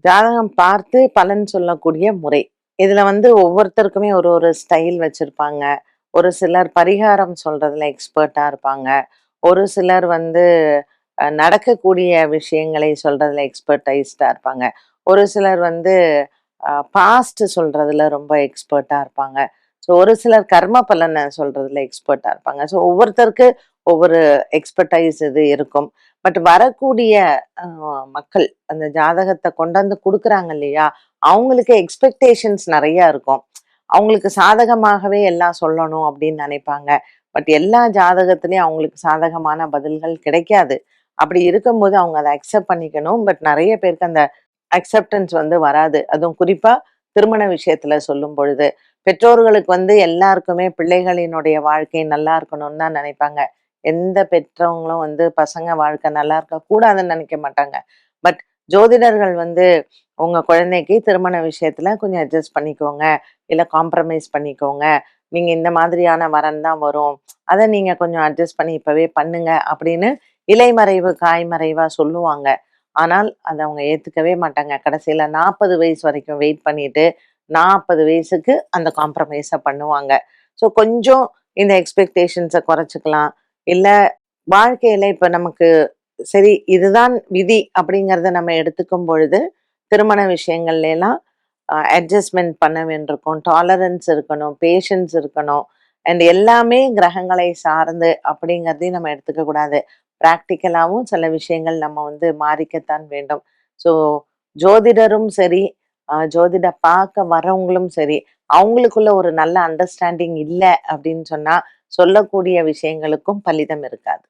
ஜாதகம் பார்த்து பலன் சொல்லக்கூடிய முறை. இதுல வந்து ஒவ்வொருத்தருக்குமே ஒரு ஒரு ஸ்டைல் வச்சிருப்பாங்க. ஒரு சிலர் பரிகாரம் சொல்றதுல எக்ஸ்பர்ட்டா இருப்பாங்க. ஒரு சிலர் வந்து நடக்கக்கூடிய விஷயங்களை சொல்றதுல எக்ஸ்பர்டைஸ்டா இருப்பாங்க. ஒரு சிலர் வந்து பாஸ்ட் சொல்றதுல ரொம்ப எக்ஸ்பர்ட்டா இருப்பாங்க. ஸோ ஒரு சிலர் கர்ம பலன சொல்றதுல எக்ஸ்பர்ட்டா இருப்பாங்க. ஸோ ஒவ்வொருத்தருக்கு ஒவ்வொரு எக்ஸ்பர்டைஸ் இது இருக்கும். பட் வரக்கூடிய அ மக்கள் அந்த ஜாதகத்த கொண்டாந்து குடுக்குறாங்க இல்லையா? அவங்களுக்கு எக்ஸ்பெக்டேஷன்ஸ் நெறைய இருக்கும். அவங்களுக்கு சாதகமாகவே எல்லாம் சொல்லணும் அப்படின்னு நெனைப்பாங்க. பட் எல்லா ஜாதகத்திலயும் அவங்களுக்கு சாதகமான பதில்கள் கிடைக்காது. அப்படி இருக்கும்போது அவங்க அத அக்செப்ட் பண்ணிக்கணும். பட் நெறைய பேருக்கு அந்த அக்செப்டன்ஸ் வந்து வராது. அதுவும் குறிப்பா திருமண விஷயத்துல சொல்லும் பொழுது. பெற்றோர்களுக்கு வந்து எல்லாருக்குமே பிள்ளைகளினுடைய வாழ்க்கை நல்லா இருக்கணும்னு தான் நெனைப்பாங்க. எந்த பெற்றவங்களும் வந்து பசங்க வாழ்க்கை நல்லா இருக்கக்கூடாதுன்னு நெனைக்க மாட்டாங்க. பட் ஜோதிடர்கள் வந்து உங்க குழந்தைக்கு திருமண விஷயத்துல கொஞ்சம் அட்ஜஸ்ட் பண்ணிக்கோங்க. இல்ல காம்ப்ரமைஸ் பண்ணிக்கோங்க. நீங்க இந்த மாதிரியான வரன் தான் வரும். அத நீங்க கொஞ்சம் அட்ஜஸ்ட் பண்ணி இப்பவே பண்ணுங்க அப்படின்னு இலைமறைவு, காய்மறைவா சொல்லுவாங்க. ஆனால் அத அவங்க ஏத்துக்கவே மாட்டாங்க. கடைசியில 40 வயசு வரைக்கும் வெயிட் பண்ணிட்டு, 40 வயசுக்கு அந்த காம்ப்ரமைஸ பண்ணுவாங்க. ஸோ கொஞ்சம் இந்த எக்ஸ்பெக்டேஷன்ஸ குறைச்சுக்கலாம். இல்ல வாழ்க்கையில இப்ப நமக்கு சரி இதுதான் விதி அப்படிங்கிறத நம்ம எடுத்துக்கும் பொழுது, திருமண விஷயங்கள்ல எல்லாம் அட்ஜஸ்ட்மென்ட் பண்ண வேண்டியிருக்கும். டாலரன்ஸ் இருக்கணும், பேஷன்ஸ் இருக்கணும். அண்ட் எல்லாமே கிரகங்களை சார்ந்து அப்படிங்கிறதையும் நம்ம எடுத்துக்க கூடாது. பிராக்டிகலாவும் சில விஷயங்கள் நம்ம வந்து மாறிக்கத்தான் வேண்டும். ஸோ ஜோதிடரும் சரி, ஜோதிட பார்க்க வரவங்களும் சரி, அவங்களுக்குள்ள ஒரு நல்ல அண்டர்ஸ்டாண்டிங் இல்ல அப்படின்னு சொன்னா, சொல்லக்கூடிய விஷயங்களுக்கும் பலிதம் இருக்காது.